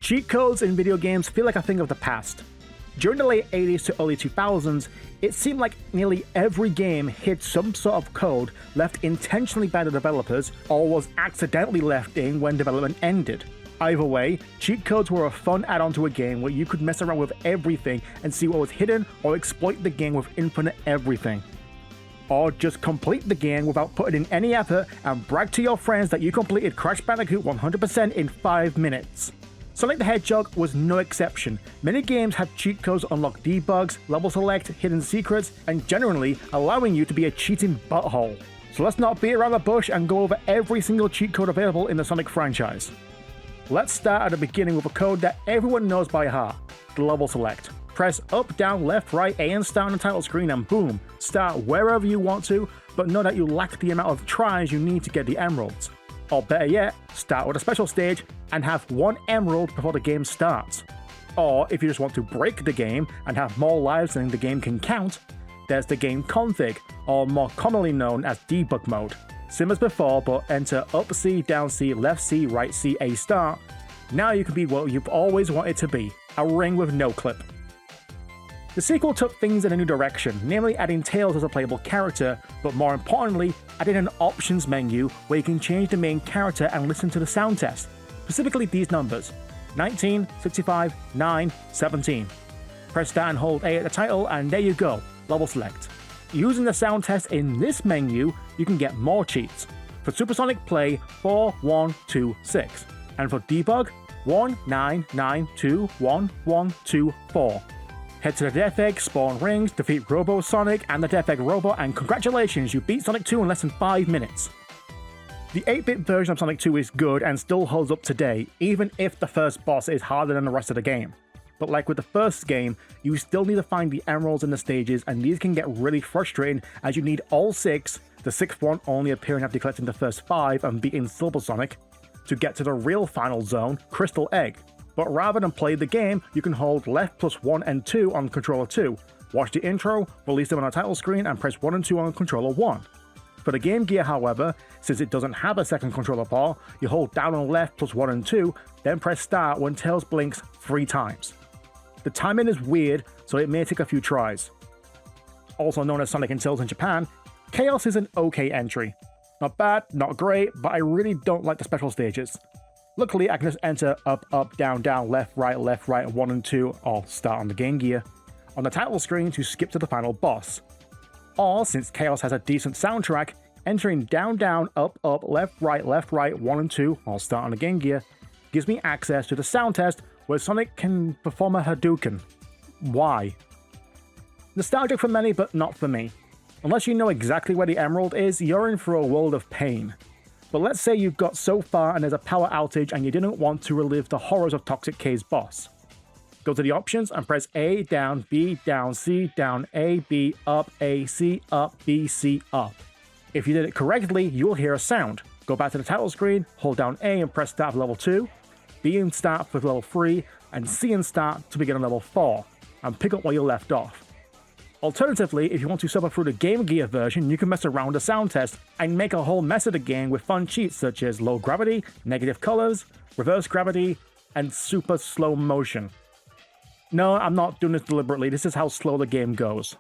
Cheat codes in video games feel like a thing of the past. During the late 80s to early 2000s, it seemed like nearly every game hid some sort of code left intentionally by the developers or was accidentally left in when development ended. Either way, cheat codes were a fun add-on to a game where you could mess around with everything and see what was hidden or exploit the game with infinite everything. Or just complete the game without putting in any effort and brag to your friends that you completed Crash Bandicoot 100% in 5 minutes. Sonic the Hedgehog was no exception. Many games have cheat codes to unlock debugs, level select, hidden secrets, and generally allowing you to be a cheating butthole. So let's not beat around the bush and go over every single cheat code available in the Sonic franchise. Let's start at the beginning with a code that everyone knows by heart, the level select. Press up, down, left, right, A and start on the title screen and boom, start wherever you want to, but know that you lack the amount of tries you need to get the emeralds. Or better yet, start with a special stage and have 1 emerald before the game starts. Or if you just want to break the game and have more lives than the game can count, there's the game config, or more commonly known as debug mode. Same as before, but enter up C, down C, left C, right C, A start. Now you can be what you've always wanted to be, a ring with no clip. The sequel took things in a new direction, namely adding Tails as a playable character, but more importantly, adding an options menu where you can change the main character and listen to the sound test, specifically these numbers: 19, 65, 9, 17. Press start and hold A at the title, and there you go, level select. Using the sound test in this menu, you can get more cheats. For Supersonic Play 4, 1, 2, 6, and for debug 1, 9, 9, 2, 1, 1, 2, 4. Head to the Death Egg, spawn rings, defeat Robo Sonic and the Death Egg Robot, and congratulations, you beat Sonic 2 in less than 5 minutes. The 8-bit version of Sonic 2 is good and still holds up today, even if the first boss is harder than the rest of the game. But like with the first game, you still need to find the emeralds in the stages, and these can get really frustrating as you need all 6, the 6th one only appearing after collecting the first 5 and beating Silver Sonic, to get to the real final zone, Crystal Egg. But rather than play the game, you can hold left plus 1 and 2 on controller 2, watch the intro, release them on a title screen, and press 1 and 2 on controller 1. For the Game Gear, however, since it doesn't have a second controller bar, you hold down on left plus 1 and 2, then press start when Tails blinks 3 times. The timing is weird, so it may take a few tries. Also known as Sonic and Tails in Japan, Chaos is an okay entry. Not bad, not great, but I really don't like the special stages. Luckily, I can just enter up, up, down, down, left, right, 1 and 2, or start on the Game Gear, on the title screen to skip to the final boss. Or, since Chaos has a decent soundtrack, entering down, down, up, left, right, 1 and 2, or start on the Game Gear, gives me access to the sound test where Sonic can perform a Hadouken. Why? Nostalgic for many, but not for me. Unless you know exactly where the emerald is, you're in for a world of pain. But let's say you've got so far and there's a power outage and you didn't want to relive the horrors of Toxic K's boss. Go to the options and press A, down, B, down, C, down, A, B, up, A, C, up, B, C, up. If you did it correctly, you'll hear a sound. Go back to the title screen, hold down A and press start for level 2, B and start for level 3, and C and start to begin on level 4, and pick up where you left off. Alternatively, if you want to suffer through the Game Gear version, you can mess around with the sound test and make a whole mess of the game with fun cheats such as low gravity, negative colors, reverse gravity, and super slow motion. No, I'm not doing this deliberately, this is how slow the game goes.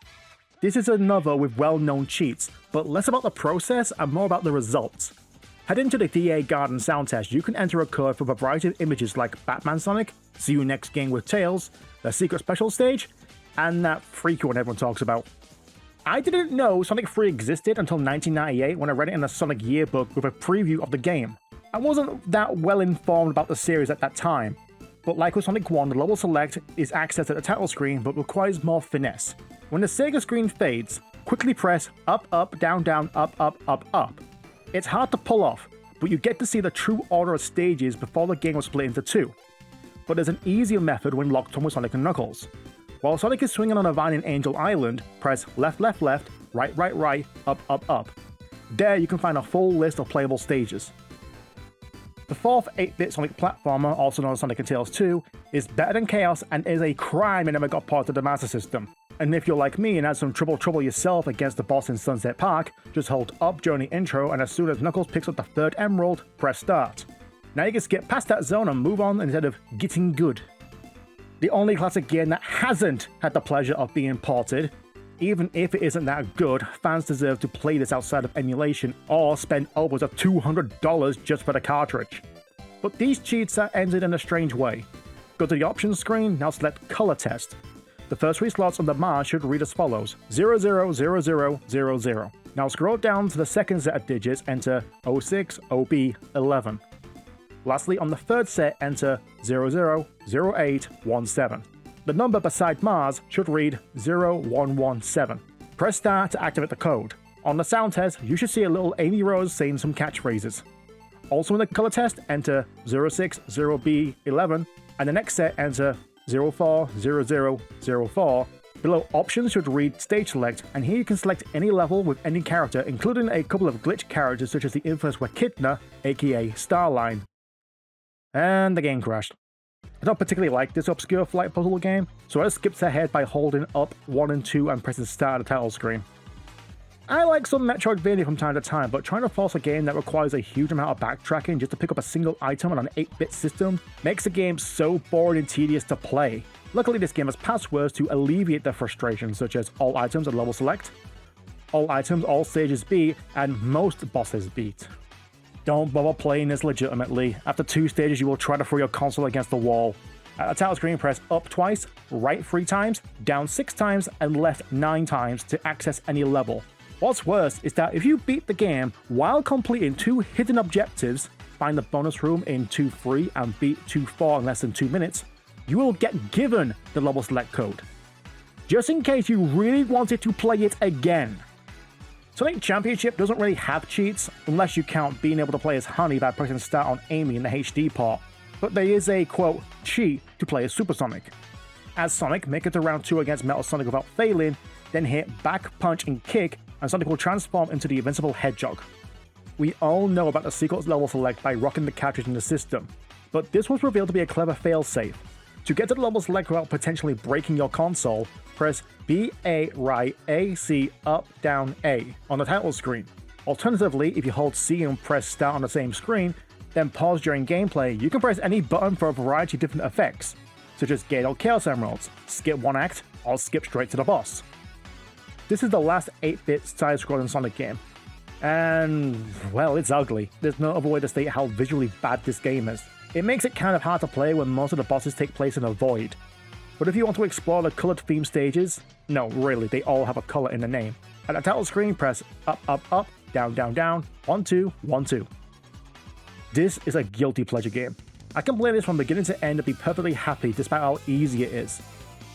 This is another with well-known cheats, but less about the process and more about the results. Head into the DA Garden sound test, you can enter a code for a variety of images like Batman Sonic, See You Next Game with Tails, the secret special stage, and that freaky one everyone talks about. I didn't know Sonic 3 existed until 1998 when I read it in the Sonic yearbook with a preview of the game. I wasn't that well informed about the series at that time, but like with Sonic 1, the level select is accessed at the title screen but requires more finesse. When the Sega screen fades, quickly press up, up, down, down, up, up, up, up. It's hard to pull off, but you get to see the true order of stages before the game was split into 2. But there's an easier method when locked on with Sonic and Knuckles. While Sonic is swinging on a vine in Angel Island, press left, left, left, right, right, right, up, up, up. There you can find a full list of playable stages. The fourth 8-bit Sonic platformer, also known as Sonic and Tails 2, is better than Chaos and is a crime it never got ported to the Master System. And if you're like me and had some trouble yourself against the boss in Sunset Park, just hold up during the intro and as soon as Knuckles picks up the 3rd emerald, press start. Now you can skip past that zone and move on instead of getting good. The only classic game that hasn't had the pleasure of being ported. Even if it isn't that good, fans deserve to play this outside of emulation or spend upwards of $200 just for the cartridge. But these cheats are ended in a strange way. Go to the options screen, now select Color Test. The first 3 slots on the bar should read as follows: 000000. Now scroll down to the second set of digits, enter 06 OB11. Lastly, on the third set, enter 000817. The number beside Mars should read 0117. Press start to activate the code. On the sound test, you should see a little Amy Rose saying some catchphrases. Also in the color test, enter 060B11, and the next set, enter 040004. Below options should read stage select, and here you can select any level with any character, including a couple of glitch characters such as the infamous Wakitna, aka Starline. And the game crashed. I don't particularly like this obscure flight puzzle game, so I just skipped ahead by holding up 1 and 2 and pressing start at the title screen. I like some Metroidvania from time to time, but trying to force a game that requires a huge amount of backtracking just to pick up a single item on an 8-bit system makes the game so boring and tedious to play. Luckily, this game has passwords to alleviate the frustration, such as all items at level select, all items all stages beat, and most bosses beat. Don't bother playing this legitimately. After 2 stages, you will try to throw your console against the wall. At the title screen, press up twice, right 3 times, down 6 times, and left 9 times to access any level. What's worse is that if you beat the game while completing 2 hidden objectives, find the bonus room in 2-3 and beat 2-4 in less than 2 minutes, you will get given the level select code, just in case you really wanted to play it again. Sonic Championship doesn't really have cheats, unless you count being able to play as Honey by pressing start on Amy in the HD part, but there is a, quote, cheat to play as Super Sonic. As Sonic, make it to round 2 against Metal Sonic without failing, then hit back punch and kick, and Sonic will transform into the invincible Hedgehog. We all know about the secret level select by rocking the cartridge in the system, but this was revealed to be a clever failsafe. To get to the level select without potentially breaking your console, press BA right A C up down A on the title screen. Alternatively, if you hold C and press start on the same screen, then pause during gameplay, you can press any button for a variety of different effects, such as Gate or Chaos Emeralds, skip 1 act, or skip straight to the boss. This is the last 8-bit side-scrolling Sonic game, and, well, it's ugly. There's no other way to state how visually bad this game is. It makes it kind of hard to play when most of the bosses take place in a void. But if you want to explore the colored theme stages, no, really, they all have a color in the name. At the title screen, press up, up, up, down, down, down, 1, 2, 1, 2. This is a guilty pleasure game. I can play this from beginning to end and be perfectly happy despite how easy it is.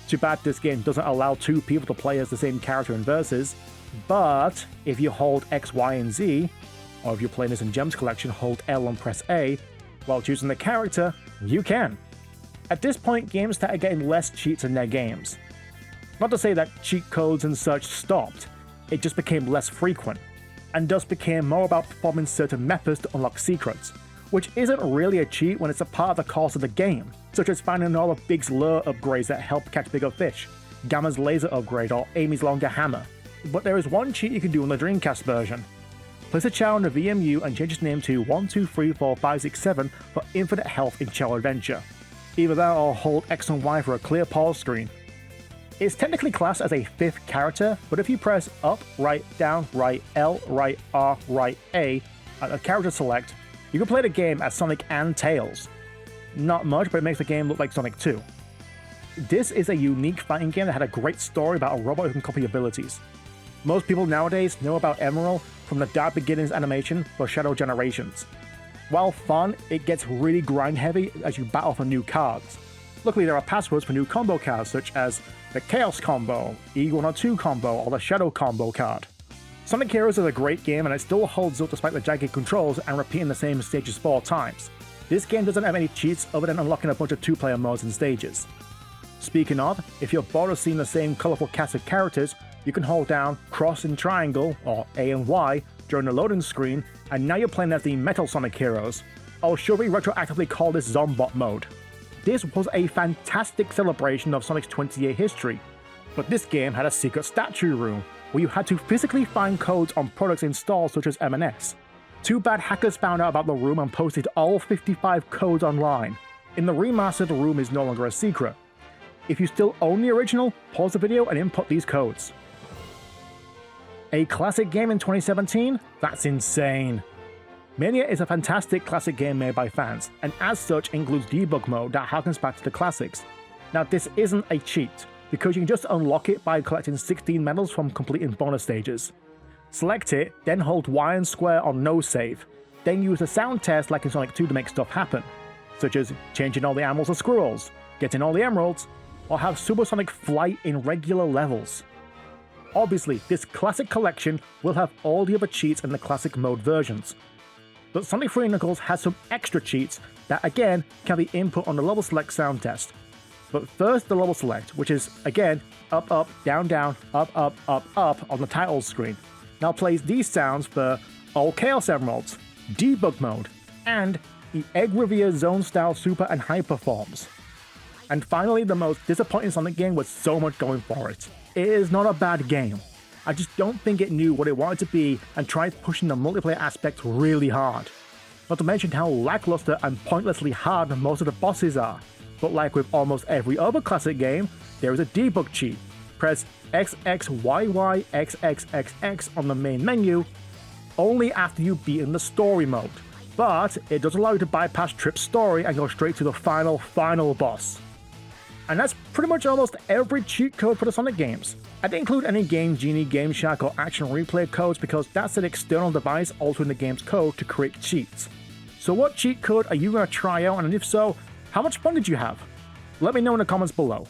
Too bad this game doesn't allow 2 people to play as the same character in verses, but if you hold X, Y, and Z, or if you're playing this in Gems Collection, hold L and press A, while choosing the character, you can. At this point, games started getting less cheats in their games. Not to say that cheat codes and such stopped, it just became less frequent, and thus became more about performing certain methods to unlock secrets, which isn't really a cheat when it's a part of the course of the game, such as finding all of Big's lure upgrades that help catch bigger fish, Gamma's laser upgrade, or Amy's longer hammer. But there is one cheat you can do in the Dreamcast version. Place a Chow in the VMU and change its name to 12345667 for infinite health in Chow Adventure. Either that or hold X and Y for a clear pause screen. It's technically classed as a 5th character, but if you press up, right, down, right, L, right, R, right, A at the character select, you can play the game as Sonic and Tails. Not much, but it makes the game look like Sonic 2. This is a unique fighting game that had a great story about a robot who can copy abilities. Most people nowadays know about Emerald from the Dark Beginnings animation for Shadow Generations. While fun, it gets really grind heavy as you battle for new cards. Luckily, there are passwords for new combo cards such as the Chaos Combo, E102 Combo, or the Shadow Combo card. Sonic Heroes is a great game and it still holds up despite the janky controls and repeating the same stages 4 times. This game doesn't have any cheats other than unlocking a bunch of 2-player modes and stages. Speaking of, if you're bored of seeing the same colourful cast of characters, you can hold down cross and triangle, or A and Y, during the loading screen, and now you're playing as the Metal Sonic Heroes. Or should we retroactively call this Zombot mode? This was a fantastic celebration of Sonic's 20-year history, but this game had a secret statue room, where you had to physically find codes on products in stores such as M&S. Too bad hackers found out about the room and posted all 55 codes online. In the remaster, the room is no longer a secret. If you still own the original, pause the video and input these codes. A classic game in 2017? That's insane. Mania is a fantastic classic game made by fans, and as such includes debug mode that harkens back to the classics. Now this isn't a cheat, because you can just unlock it by collecting 16 medals from completing bonus stages. Select it, then hold Y and square on no save, then use a sound test like in Sonic 2 to make stuff happen, such as changing all the animals to squirrels, getting all the emeralds, or have supersonic flight in regular levels. Obviously, this classic collection will have all the other cheats in the classic mode versions, but Sonic 3 & Knuckles has some extra cheats that again can be input on the level select sound test. But first the level select, which is again up up, down down, up up, up up on the title screen. Now plays these sounds for all Chaos Emeralds, debug mode, and the Egg Revere Zone style super and hyper forms. And finally, the most disappointing Sonic game with so much going for it. It is not a bad game. I just don't think it knew what it wanted to be and tried pushing the multiplayer aspect really hard. Not to mention how lackluster and pointlessly hard most of the bosses are. But like with almost every other classic game, there is a debug cheat. Press XXYYXXXX on the main menu, only after you've beaten the story mode. But it does allow you to bypass Trip's story and go straight to the final boss. And that's pretty much almost every cheat code for the Sonic games. I didn't include any Game Genie, Game Shark, or Action Replay codes because that's an external device altering the game's code to create cheats. So what cheat code are you going to try out, and if so, how much fun did you have? Let me know in the comments below.